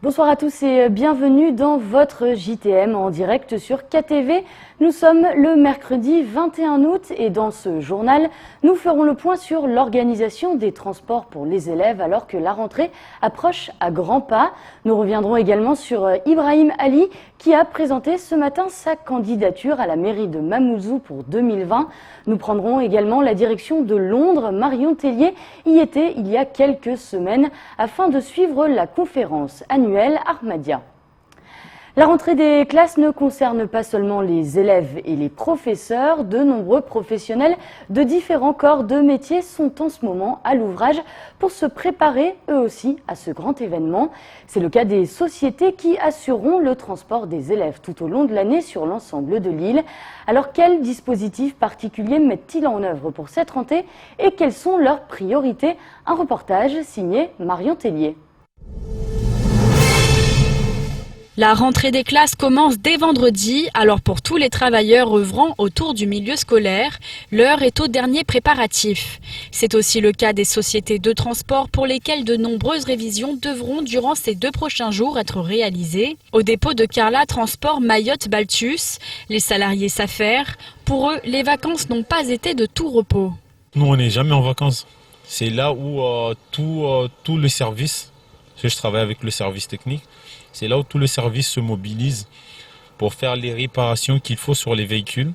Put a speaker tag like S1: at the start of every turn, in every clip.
S1: Bonsoir à tous et bienvenue dans votre JTM en direct sur KTV. Nous sommes le mercredi 21 août et dans ce journal, nous ferons le point sur l'organisation des transports pour les élèves alors que la rentrée approche à grands pas. Nous reviendrons également sur Ibrahim Ali qui a présenté ce matin sa candidature à la mairie de Mamoudzou pour 2020. Nous prendrons également la direction de Londres. Marion Tellier y était il y a quelques semaines afin de suivre la conférence annuelle Ahmadiyya. La rentrée des classes ne concerne pas seulement les élèves et les professeurs. De nombreux professionnels de différents corps de métiers sont en ce moment à l'ouvrage pour se préparer eux aussi à ce grand événement. C'est le cas des sociétés qui assureront le transport des élèves tout au long de l'année sur l'ensemble de l'île. Alors quels dispositifs particuliers mettent-ils en œuvre pour cette rentrée et quelles sont leurs priorités? Un reportage signé Marion Tellier.
S2: La rentrée des classes commence dès vendredi, alors pour tous les travailleurs œuvrant autour du milieu scolaire, l'heure est au dernier préparatif. C'est aussi le cas des sociétés de transport pour lesquelles de nombreuses révisions devront durant ces 2 prochains jours être réalisées. Au dépôt de Carla Transport Mayotte-Baltus, les salariés s'affairent. Pour eux, les vacances n'ont pas été de tout repos.
S3: Nous, on n'est jamais en vacances. C'est là où tout le service, parce que je travaille avec le service technique, c'est là où tout le service se mobilise pour faire les réparations qu'il faut sur les véhicules.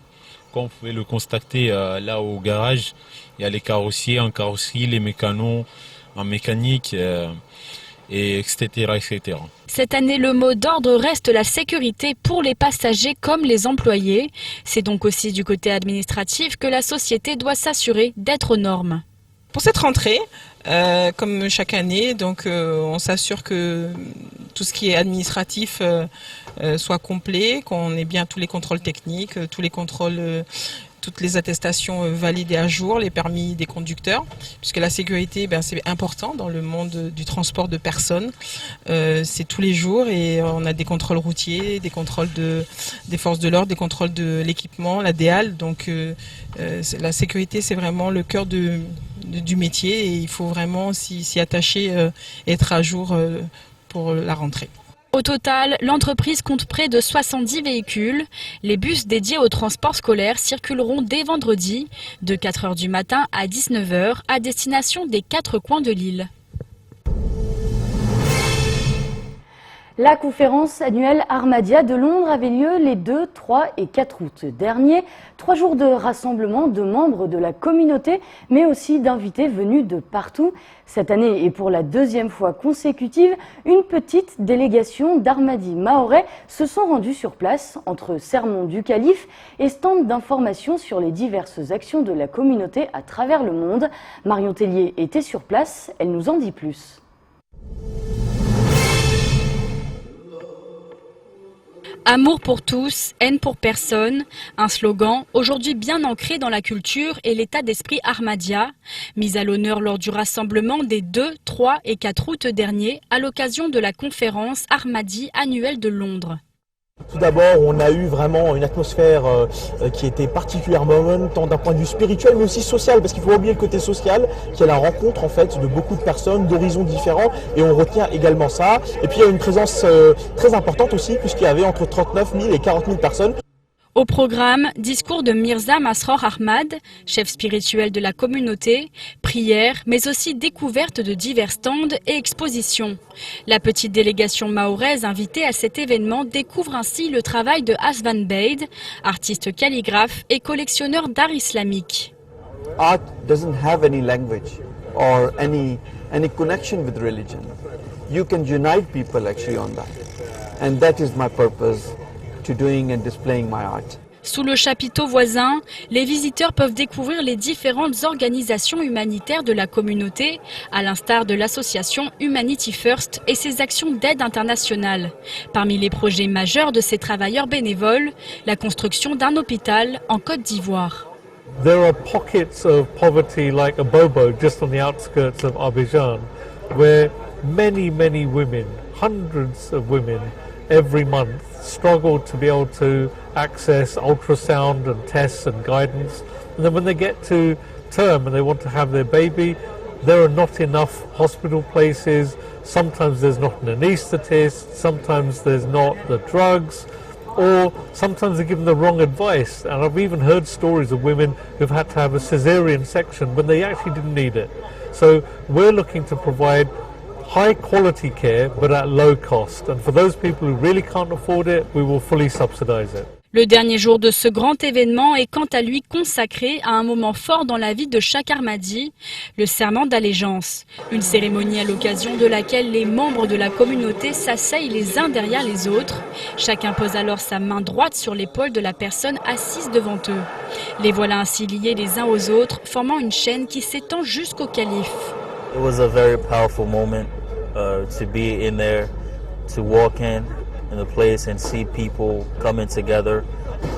S3: Comme vous pouvez le constater là au garage, il y a les carrossiers en carrosserie, les mécanos en mécanique, et etc., etc.
S2: Cette année, le mot d'ordre reste la sécurité pour les passagers comme les employés. C'est donc aussi du côté administratif que la société doit s'assurer d'être aux normes.
S4: Pour cette rentrée, comme chaque année, donc on s'assure que tout ce qui est administratif soit complet, qu'on ait bien tous les contrôles techniques, tous les contrôles, toutes les attestations validées à jour, les permis des conducteurs, puisque la sécurité, c'est important dans le monde du transport de personnes. C'est tous les jours et on a des contrôles routiers, des contrôles des forces de l'ordre, des contrôles de l'équipement, la DEAL. Donc la sécurité, c'est vraiment le cœur du métier et il faut vraiment s'y attacher et être à jour pour la rentrée.
S2: Au total, l'entreprise compte près de 70 véhicules. Les bus dédiés au transport scolaire circuleront dès vendredi, de 4 h du matin à 19 h, à destination des 4 coins de l'île.
S1: La conférence annuelle Ahmadiyya de Londres avait lieu les 2, 3 et 4 août dernier. 3 jours de rassemblement de membres de la communauté, mais aussi d'invités venus de partout. Cette année, et pour la 2e fois consécutive, une petite délégation d'Ahmadis mahorais se sont rendus sur place entre sermons du calife et stands d'information sur les diverses actions de la communauté à travers le monde. Marion Tellier était sur place, elle nous en dit plus.
S2: Amour pour tous, haine pour personne, un slogan aujourd'hui bien ancré dans la culture et l'état d'esprit Ahmadiyya, mis à l'honneur lors du rassemblement des 2, 3 et 4 août dernier à l'occasion de la conférence Ahmadi annuelle de Londres.
S5: Tout d'abord, on a eu vraiment une atmosphère qui était particulièrement bonne, tant d'un point de vue spirituel, mais aussi social, parce qu'il faut oublier le côté social, qui est la rencontre en fait de beaucoup de personnes, d'horizons différents, et on retient également ça. Et puis il y a une présence très importante aussi, puisqu'il y avait entre 39 000 et 40 000 personnes.
S2: Au programme, discours de Mirza Masroor Ahmad, chef spirituel de la communauté, prières, mais aussi découverte de divers stands et expositions. La petite délégation mahoraise invitée à cet événement découvre ainsi le travail de Asvan Beid, artiste calligraphe et collectionneur d'art islamique.
S6: Art doesn't have any language or any connection with religion. You can unite people actually on that. And that is my purpose to doing and displaying my art.
S2: Sous le chapiteau voisin, les visiteurs peuvent découvrir les différentes organisations humanitaires de la communauté, à l'instar de l'association Humanity First et ses actions d'aide internationale. Parmi les projets majeurs de ces travailleurs bénévoles, la construction d'un hôpital en Côte d'Ivoire.
S7: There are pockets of poverty like Abobo, just on the outskirts of Abidjan, where many women, hundreds of women, every month struggle to be able to access ultrasound and tests and guidance. And then when they get to term and they want to have their baby, there are not enough hospital places, sometimes there's not an anaesthetist, sometimes there's not the drugs, or sometimes they're given the wrong advice. And I've even heard stories of women who've had to have a cesarean section when they actually didn't need it. So we're looking to provide high quality care but at low cost. And for those people who really can't afford it, we will fully subsidize it.
S2: Le dernier jour de ce grand événement est quant à lui consacré à un moment fort dans la vie de chaque Ahmadi, le serment d'allégeance. Une cérémonie à l'occasion de laquelle les membres de la communauté s'asseyent les uns derrière les autres. Chacun pose alors sa main droite sur l'épaule de la personne assise devant eux. Les voilà ainsi liés les uns aux autres, formant une chaîne qui s'étend jusqu'au calife.
S8: It was a very powerful moment to be in there, to walk in the place and see people coming together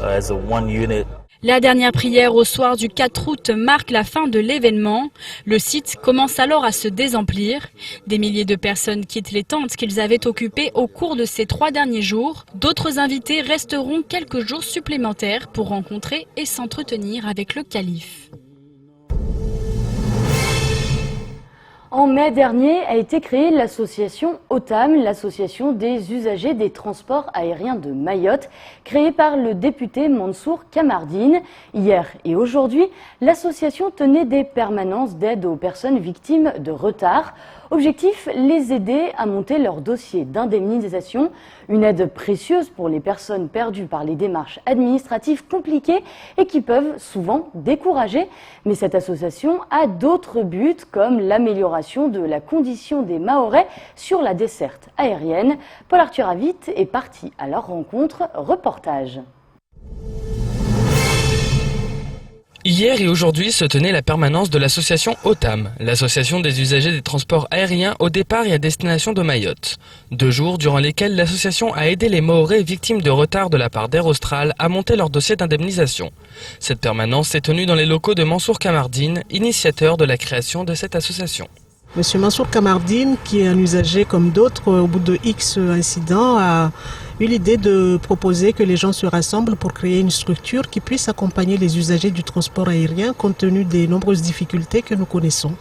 S8: as a one unit.
S2: La dernière prière au soir du 4 août marque la fin de l'événement. Le site commence alors à se désemplir. Des milliers de personnes quittent les tentes qu'ils avaient occupées au cours de ces 3 derniers jours. D'autres invités resteront quelques jours supplémentaires pour rencontrer et s'entretenir avec le calife.
S1: En mai dernier a été créée l'association OTAM, l'association des usagers des transports aériens de Mayotte, créée par le député Mansour Kamardine. Hier et aujourd'hui, l'association tenait des permanences d'aide aux personnes victimes de retard. Objectif, les aider à monter leur dossier d'indemnisation, une aide précieuse pour les personnes perdues par les démarches administratives compliquées et qui peuvent souvent décourager. Mais cette association a d'autres buts comme l'amélioration de la condition des Mahorais sur la desserte aérienne. Paul-Arthur Avit est parti à leur rencontre. Reportage.
S9: Hier et aujourd'hui se tenait la permanence de l'association OTAM, l'association des usagers des transports aériens au départ et à destination de Mayotte. 2 jours durant lesquels l'association a aidé les Mahorais victimes de retard de la part d'Air Austral à monter leur dossier d'indemnisation. Cette permanence s'est tenue dans les locaux de Mansour Kamardine, initiateur de la création de cette association.
S10: Monsieur Mansour Kamardine, qui est un usager comme d'autres, au bout de X incidents, a eu l'idée de proposer que les gens se rassemblent pour créer une structure qui puisse accompagner les usagers du transport aérien compte tenu des nombreuses difficultés que nous connaissons.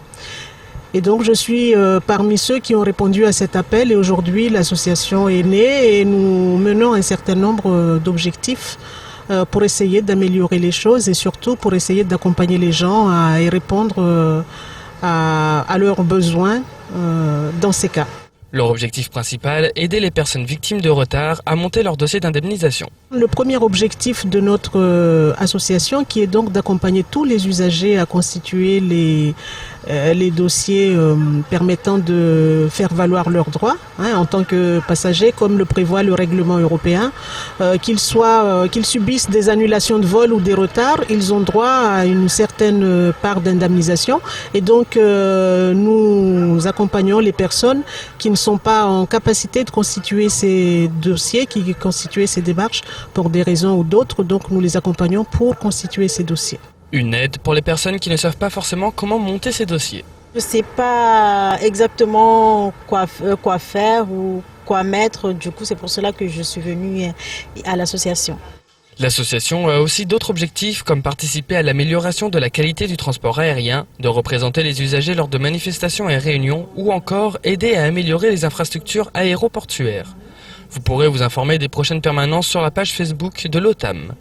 S10: Et donc je suis parmi ceux qui ont répondu à cet appel et aujourd'hui l'association est née et nous menons un certain nombre d'objectifs pour essayer d'améliorer les choses et surtout pour essayer d'accompagner les gens à y répondre à leurs besoins dans ces cas.
S9: Leur objectif principal, aider les personnes victimes de retard à monter leur dossier d'indemnisation.
S10: Le premier objectif de notre association, qui est donc d'accompagner tous les usagers à constituer les dossiers permettant de faire valoir leurs droits en tant que passagers, comme le prévoit le règlement européen, qu'ils subissent des annulations de vol ou des retards, ils ont droit à une certaine part d'indemnisation. Et donc nous accompagnons les personnes qui ne sont pas en capacité de constituer ces dossiers, qui constituent ces démarches pour des raisons ou d'autres. Donc nous les accompagnons pour constituer ces dossiers.
S9: Une aide pour les personnes qui ne savent pas forcément comment monter ces dossiers.
S10: Je ne sais pas exactement quoi faire ou quoi mettre. Du coup, c'est pour cela que je suis venue à l'association.
S9: L'association a aussi d'autres objectifs comme participer à l'amélioration de la qualité du transport aérien, de représenter les usagers lors de manifestations et réunions ou encore aider à améliorer les infrastructures aéroportuaires. Vous pourrez vous informer des prochaines permanences sur la page Facebook de l'OTAM.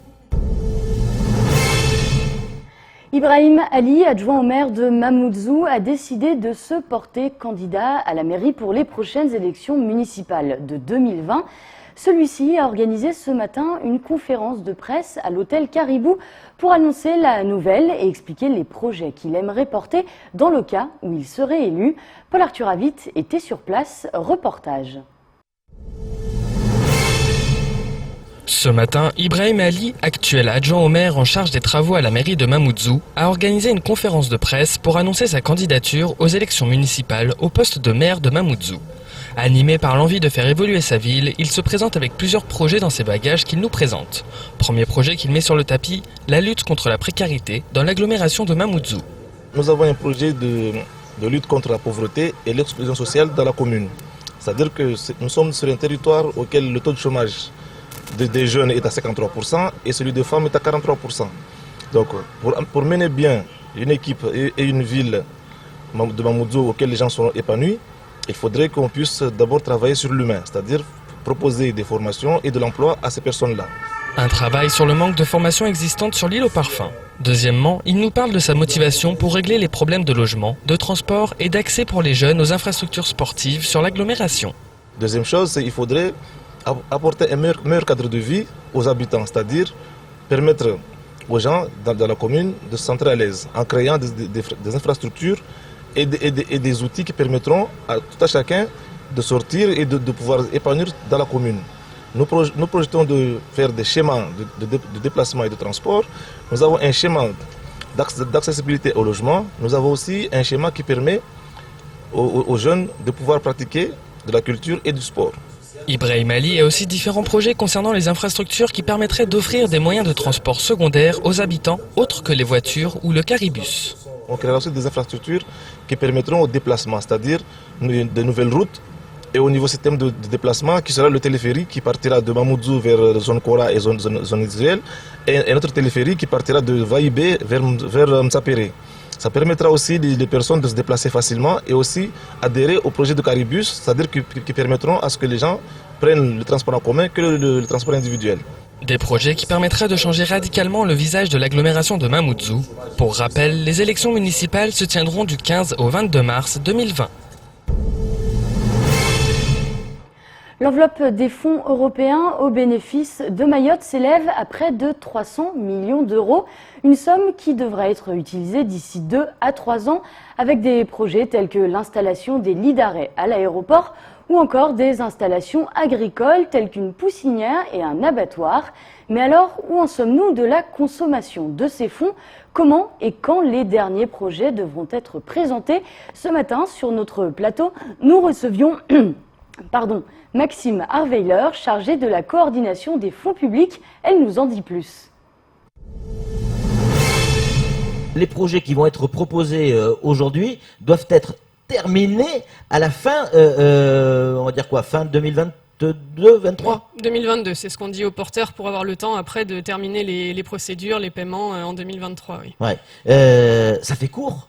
S1: Ibrahim Ali, adjoint au maire de Mamoudzou, a décidé de se porter candidat à la mairie pour les prochaines élections municipales de 2020. Celui-ci a organisé ce matin une conférence de presse à l'hôtel Caribou pour annoncer la nouvelle et expliquer les projets qu'il aimerait porter dans le cas où il serait élu. Paul-Arthur Avit était sur place. Reportage.
S9: Ce matin, Ibrahim Ali, actuel adjoint au maire en charge des travaux à la mairie de Mamoudzou, a organisé une conférence de presse pour annoncer sa candidature aux élections municipales au poste de maire de Mamoudzou. Animé par l'envie de faire évoluer sa ville, il se présente avec plusieurs projets dans ses bagages qu'il nous présente. Premier projet qu'il met sur le tapis, la lutte contre la précarité dans l'agglomération de Mamoudzou.
S11: Nous avons un projet de lutte contre la pauvreté et l'exclusion sociale dans la commune. C'est-à-dire que nous sommes sur un territoire auquel le taux de chômage des jeunes est à 53% et celui des femmes est à 43%. Donc pour mener bien une équipe et une ville de Mamoudzou auquel les gens sont épanouis, il faudrait qu'on puisse d'abord travailler sur l'humain, c'est-à-dire proposer des formations et de l'emploi à ces personnes-là.
S9: Un travail sur le manque de formation existante sur l'île aux parfums. Deuxièmement, il nous parle de sa motivation pour régler les problèmes de logement, de transport et d'accès pour les jeunes aux infrastructures sportives sur l'agglomération.
S11: Deuxième chose, c'est qu'il faudrait apporter un meilleur cadre de vie aux habitants, c'est-à-dire permettre aux gens dans la commune de se sentir à l'aise en créant des infrastructures et des outils qui permettront à tout à chacun de sortir et de pouvoir épanouir dans la commune. Nous projetons de faire des schémas de déplacement et de transport. Nous avons un schéma d'accessibilité au logement. Nous avons aussi un schéma qui permet aux jeunes de pouvoir pratiquer de la culture et du sport.
S9: Ibrahim Ali a aussi différents projets concernant les infrastructures qui permettraient d'offrir des moyens de transport secondaires aux habitants autres que les voitures ou le caribus.
S11: On créera aussi des infrastructures qui permettront au déplacement, c'est-à-dire de nouvelles routes. Et au niveau système de déplacement, qui sera le téléphérique qui partira de Mamoudzou vers zone Kora et zone Israël, et un autre téléphérique qui partira de Vaïbé vers Mtsapéré. Ça permettra aussi les personnes de se déplacer facilement et aussi adhérer au projet de caribus, c'est-à-dire qui permettront à ce que les gens prennent le transport en commun que le transport individuel.
S9: Des projets qui permettraient de changer radicalement le visage de l'agglomération de Mamoudzou. Pour rappel, les élections municipales se tiendront du 15 au 22 mars 2020.
S1: L'enveloppe des fonds européens au bénéfice de Mayotte s'élève à près de 300 millions d'euros, une somme qui devra être utilisée d'ici 2 à 3 ans avec des projets tels que l'installation des lits d'arrêt à l'aéroport ou encore des installations agricoles telles qu'une poussinière et un abattoir. Mais alors, où en sommes-nous de la consommation de ces fonds ? Comment et quand les derniers projets devront être présentés ? Ce matin, sur notre plateau, nous recevions Maxime Harweiler, chargée de la coordination des fonds publics. Elle nous en dit plus.
S12: Les projets qui vont être proposés aujourd'hui doivent être terminés à la fin, on va dire quoi, fin 2022, 2023
S13: 2022, c'est ce qu'on dit aux porteurs pour avoir le temps après de terminer les procédures, les paiements en 2023. Oui.
S12: Ouais. Ça fait court.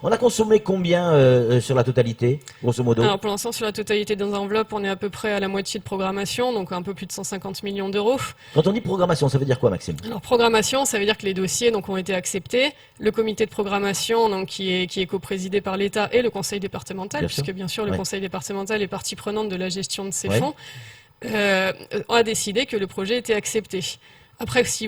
S12: On a consommé combien sur la totalité, grosso modo ?
S13: Alors pour l'instant, sur la totalité des enveloppes, on est à peu près à la moitié de programmation, donc un peu plus de 150 millions d'euros.
S12: Quand on dit programmation, ça veut dire quoi, Maxime ?
S13: Alors programmation, ça veut dire que les dossiers ont été acceptés. Le comité de programmation, donc, qui est coprésidé par l'État et le conseil départemental, puisque bien sûr le conseil départemental est partie prenante de la gestion de ces fonds, a décidé que le projet était accepté. Après, si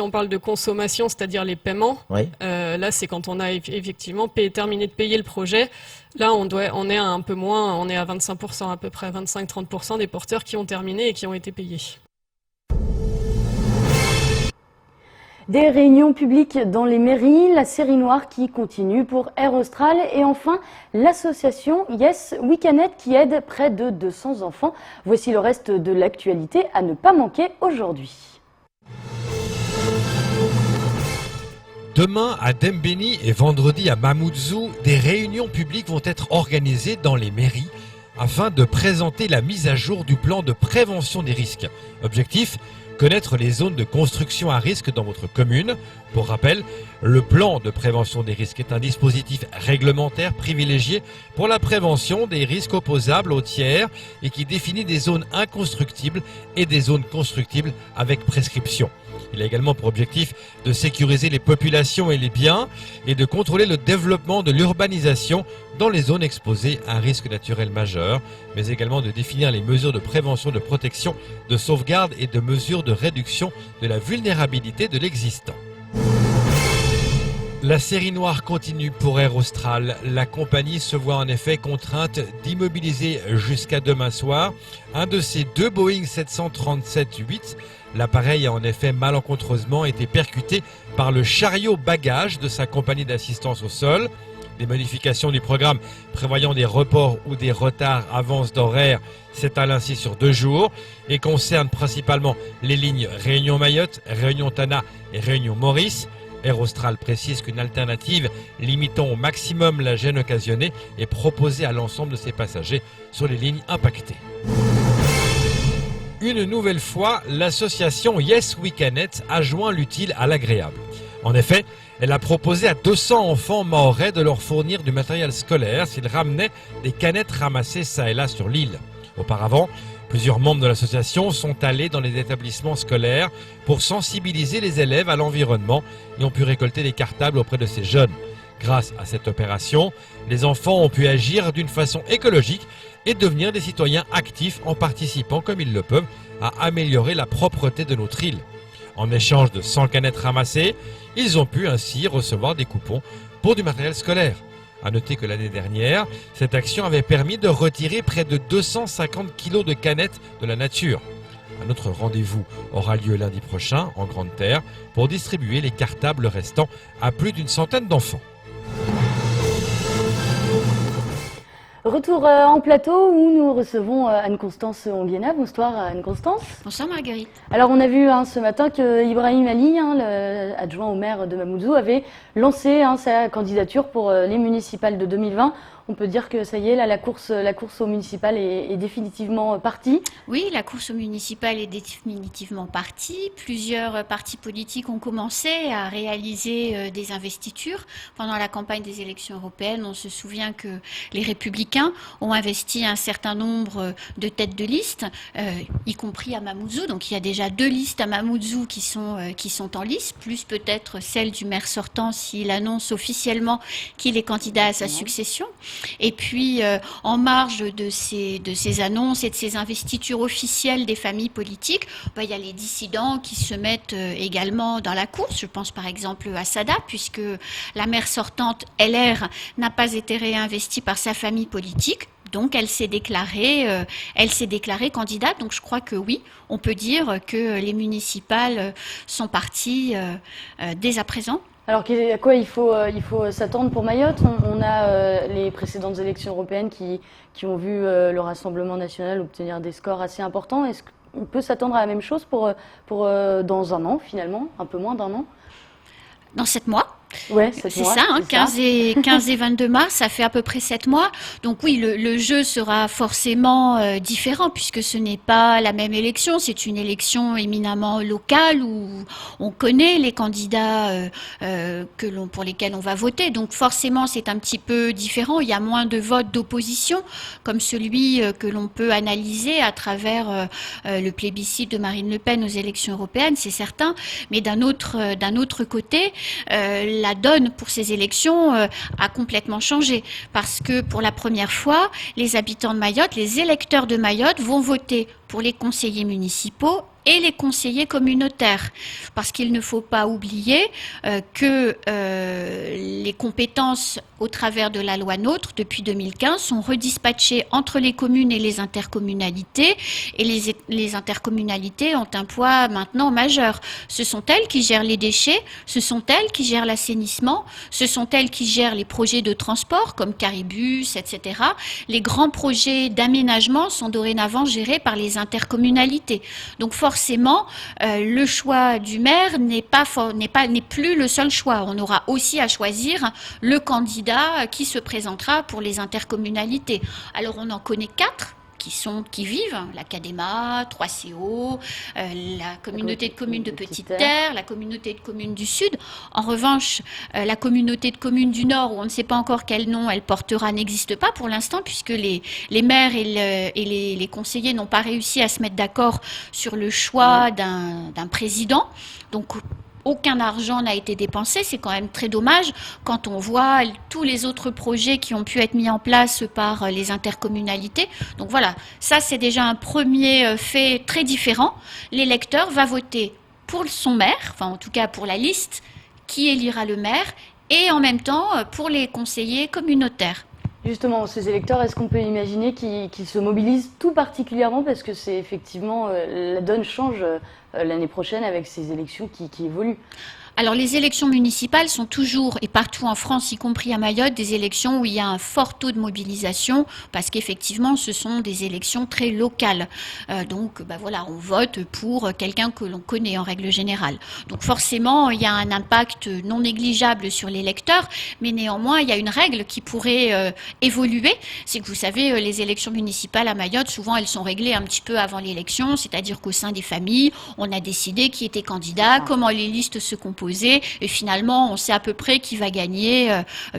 S13: on parle de consommation, c'est-à-dire les paiements, là c'est quand on a effectivement terminé de payer le projet. Là, on est à un peu moins, on est à 25%, à peu près 25-30% des porteurs qui ont terminé et qui ont été payés.
S1: Des réunions publiques dans les mairies, la série noire qui continue pour Air Austral et enfin l'association Yes Weekanet qui aide près de 200 enfants. Voici le reste de l'actualité à ne pas manquer aujourd'hui.
S14: Demain à Dembéni et vendredi à Mamoudzou, des réunions publiques vont être organisées dans les mairies afin de présenter la mise à jour du plan de prévention des risques. Objectif : connaître les zones de construction à risque dans votre commune. Pour rappel, le plan de prévention des risques est un dispositif réglementaire privilégié pour la prévention des risques opposables aux tiers et qui définit des zones inconstructibles et des zones constructibles avec prescription. Il a également pour objectif de sécuriser les populations et les biens et de contrôler le développement de l'urbanisation dans les zones exposées à un risque naturel majeur, mais également de définir les mesures de prévention, de protection, de sauvegarde et de mesures de réduction de la vulnérabilité de l'existant. La série noire continue pour Air Austral. La compagnie se voit en effet contrainte d'immobiliser jusqu'à demain soir un de ses 2 Boeing 737-8. L'appareil a en effet malencontreusement été percuté par le chariot bagage de sa compagnie d'assistance au sol. Des modifications du programme prévoyant des reports ou des retards avances d'horaire s'étalent ainsi sur 2 jours et concernent principalement les lignes Réunion-Mayotte, Réunion-Tana et Réunion-Maurice. Air Austral précise qu'une alternative limitant au maximum la gêne occasionnée est proposée à l'ensemble de ses passagers sur les lignes impactées. Une nouvelle fois, l'association Yes Weekanet a joint l'utile à l'agréable. En effet, elle a proposé à 200 enfants mahorais de leur fournir du matériel scolaire s'ils ramenaient des canettes ramassées ça et là sur l'île. Auparavant, plusieurs membres de l'association sont allés dans les établissements scolaires pour sensibiliser les élèves à l'environnement et ont pu récolter des cartables auprès de ces jeunes. Grâce à cette opération, les enfants ont pu agir d'une façon écologique et devenir des citoyens actifs en participant, comme ils le peuvent, à améliorer la propreté de notre île. En échange de 100 canettes ramassées, ils ont pu ainsi recevoir des coupons pour du matériel scolaire. A noter que l'année dernière, cette action avait permis de retirer près de 250 kilos de canettes de la nature. Un autre rendez-vous aura lieu lundi prochain en Grande Terre pour distribuer les cartables restants à plus d'une centaine d'enfants.
S1: Retour en plateau où nous recevons Anne-Constance Onguiena. Bonsoir Anne-Constance.
S15: Bonsoir Marguerite.
S1: Alors on a vu ce matin que Ibrahim Ali, l'adjoint au maire de Mamoudzou, avait lancé sa candidature pour les municipales de 2020. On peut dire que ça y est, là, la course aux municipales est définitivement partie.
S15: Oui, la course aux municipales est définitivement partie. Plusieurs partis politiques ont commencé à réaliser des investitures. Pendant la campagne des élections européennes, on se souvient que les Républicains ont investi un certain nombre de têtes de liste, y compris à Mamoudzou. Donc il y a déjà 2 listes à Mamoudzou qui sont en lice, plus peut-être celle du maire sortant s'il annonce officiellement qu'il est candidat à sa succession. Et puis, en marge de ces annonces et de ces investitures officielles des familles politiques, il y a les dissidents qui se mettent également dans la course. Je pense par exemple à Sada, puisque la maire sortante LR n'a pas été réinvestie par sa famille politique. Donc, elle s'est déclarée candidate. Donc, je crois que oui, on peut dire que les municipales sont parties dès à présent.
S1: Alors, à quoi il faut s'attendre pour Mayotte ? On a les précédentes élections européennes qui ont vu le Rassemblement national obtenir des scores assez importants. Est-ce qu'on peut s'attendre à la même chose pour dans un an, finalement, un peu moins d'un an ?
S15: Dans 7 mois.
S1: Ouais, 7 mois.
S15: C'est ça, 15 et 22 mars, ça fait à peu près 7 mois. Donc oui, le jeu sera forcément différent puisque ce n'est pas la même élection. C'est une élection éminemment locale où on connaît les candidats pour lesquels on va voter. Donc forcément, c'est un petit peu différent. Il y a moins de votes d'opposition comme celui que l'on peut analyser à travers le plébiscite de Marine Le Pen aux élections européennes, c'est certain. Mais d'un autre côté, la donne pour ces élections a complètement changé parce que pour la première fois, les habitants de Mayotte, les électeurs de Mayotte vont voter pour les conseillers municipaux et les conseillers communautaires. Parce qu'il ne faut pas oublier que les compétences au travers de la loi NOTRe depuis 2015 sont redispatchées entre les communes et les intercommunalités. Et les intercommunalités ont un poids maintenant majeur. Ce sont elles qui gèrent les déchets, ce sont elles qui gèrent l'assainissement, ce sont elles qui gèrent les projets de transport comme Caribus, etc. Les grands projets d'aménagement sont dorénavant gérés par les intercommunalités. Donc forcément, le choix du maire n'est plus le seul choix. On aura aussi à choisir le candidat qui se présentera pour les intercommunalités. Alors on en connaît 4 qui vivent, la CADEMA, 3CO, la communauté de communes de Petite Terre, la communauté de communes du Sud. En revanche, la communauté de communes du Nord, où on ne sait pas encore quel nom elle portera, n'existe pas pour l'instant, puisque les maires et les conseillers n'ont pas réussi à se mettre d'accord sur le choix d'un président. Donc, aucun argent n'a été dépensé, c'est quand même très dommage quand on voit tous les autres projets qui ont pu être mis en place par les intercommunalités. Donc voilà, ça c'est déjà un premier fait très différent. L'électeur va voter pour son maire, enfin en tout cas pour la liste qui élira le maire, et en même temps pour les conseillers communautaires.
S1: Justement, ces électeurs, est-ce qu'on peut imaginer qu'ils se mobilisent tout particulièrement parce que c'est effectivement, la donne change l'année prochaine avec ces élections qui évoluent?
S15: Alors les élections municipales sont toujours, et partout en France, y compris à Mayotte, des élections où il y a un fort taux de mobilisation parce qu'effectivement ce sont des élections très locales. Donc voilà, on vote pour quelqu'un que l'on connaît en règle générale. Donc forcément il y a un impact non négligeable sur l'électeur, mais néanmoins il y a une règle qui pourrait évoluer. C'est que vous savez, les élections municipales à Mayotte, souvent elles sont réglées un petit peu avant l'élection, c'est-à-dire qu'au sein des familles, on a décidé qui était candidat, comment les listes se composaient. proposé. Et finalement, on sait à peu près qui va gagner,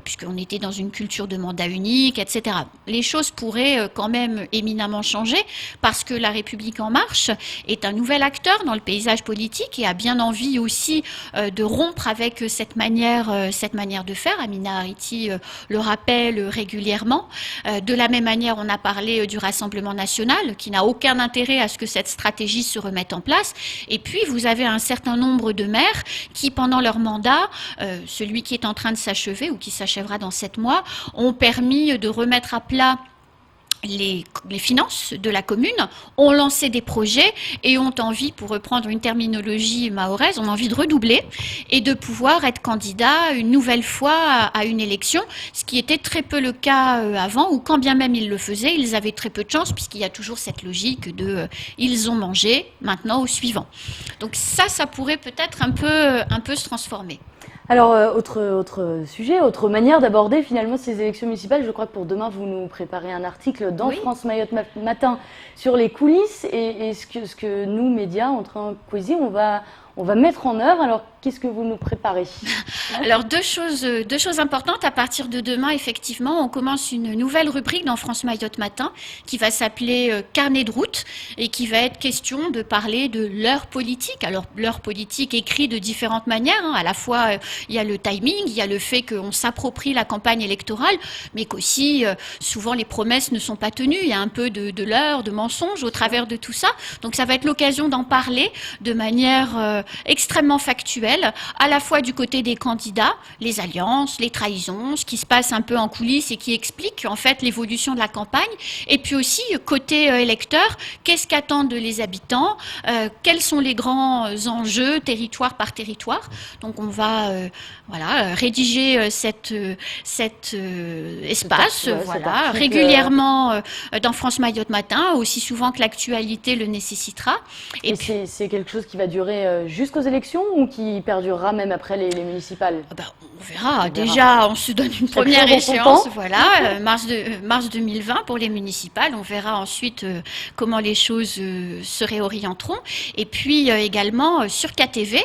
S15: puisqu'on était dans une culture de mandat unique, etc. Les choses pourraient quand même éminemment changer, parce que La République En Marche est un nouvel acteur dans le paysage politique et a bien envie aussi de rompre avec cette manière de faire. Amina Hariti le rappelle régulièrement. De la même manière, on a parlé du Rassemblement national, qui n'a aucun intérêt à ce que cette stratégie se remette en place. Et puis, vous avez un certain nombre de maires qui, pendant leur mandat, celui qui est en train de s'achever ou qui s'achèvera dans 7 mois, ont permis de remettre à plat les finances de la commune, ont lancé des projets et ont envie, pour reprendre une terminologie mahoraise, ont envie de redoubler et de pouvoir être candidat une nouvelle fois à une élection, ce qui était très peu le cas avant, ou quand bien même ils le faisaient, ils avaient très peu de chance, puisqu'il y a toujours cette logique de ils ont mangé, maintenant au suivant. Donc ça pourrait peut-être un peu se transformer.
S1: Alors, autre sujet, autre manière d'aborder finalement ces élections municipales. Je crois que pour demain, vous nous préparez un article dans France Mayotte Matin sur les coulisses et ce que nous, médias, entre Kwezi, on va mettre en œuvre. Alors, qu'est-ce que vous nous préparez?
S15: Alors, deux choses importantes. À partir de demain, effectivement, on commence une nouvelle rubrique dans France Mayotte Matin qui va s'appeler Carnet de route et qui va être question de parler de l'heure politique. Alors, l'heure politique écrit de différentes manières. À la fois, il y a le timing, il y a le fait qu'on s'approprie la campagne électorale, mais qu'aussi, souvent, les promesses ne sont pas tenues. Il y a un peu de leurre, de mensonge au travers de tout ça. Donc, ça va être l'occasion d'en parler de manière extrêmement factuelle, à la fois du côté des candidats, les alliances, les trahisons, ce qui se passe un peu en coulisses et qui explique en fait l'évolution de la campagne, et puis aussi côté électeur, qu'est-ce qu'attendent les habitants, quels sont les grands enjeux territoire par territoire. Donc on va rédiger cet espace régulièrement dans France Mayotte Matin, aussi souvent que l'actualité le nécessitera.
S1: Et c'est quelque chose qui va durer jusqu'aux élections ou qui perdurera même après les municipales?
S15: On verra. Déjà, on se donne une première échéance, mars 2020 pour les municipales. On verra ensuite comment les choses se réorienteront. Et puis également sur KTV,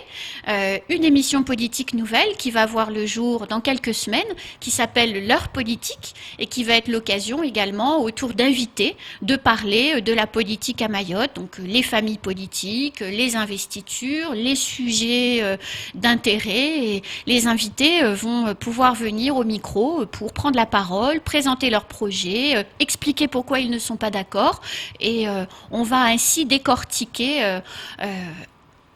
S15: une émission politique nouvelle qui va voir le jour dans quelques semaines, qui s'appelle L'heure politique et qui va être l'occasion également autour d'invités de parler de la politique à Mayotte, donc les familles politiques, les investitures, les sujets d'intérêt, et les invités vont pouvoir venir au micro pour prendre la parole, présenter leurs projets, expliquer pourquoi ils ne sont pas d'accord, et on va ainsi décortiquer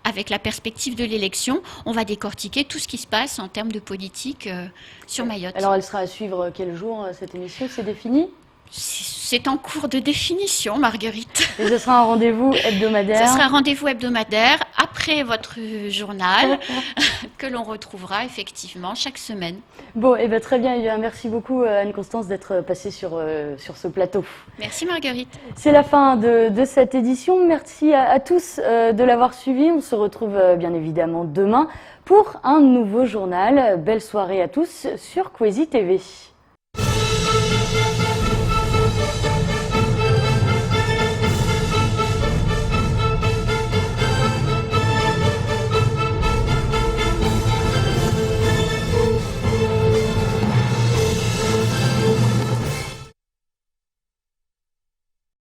S15: avec la perspective de l'élection, on va décortiquer tout ce qui se passe en termes de politique sur Mayotte.
S1: Alors elle sera à suivre quel jour cette émission, c'est défini ?
S15: C'est en cours de définition, Marguerite.
S1: Et ce sera un rendez-vous hebdomadaire?
S15: Ce sera un rendez-vous hebdomadaire après votre journal que l'on retrouvera effectivement chaque semaine.
S1: Bon, et bien très bien. Merci beaucoup Anne-Constance d'être passée sur ce plateau.
S15: Merci Marguerite.
S1: C'est la fin de cette édition. Merci à tous de l'avoir suivi. On se retrouve bien évidemment demain pour un nouveau journal. Belle soirée à tous sur Kwezi TV.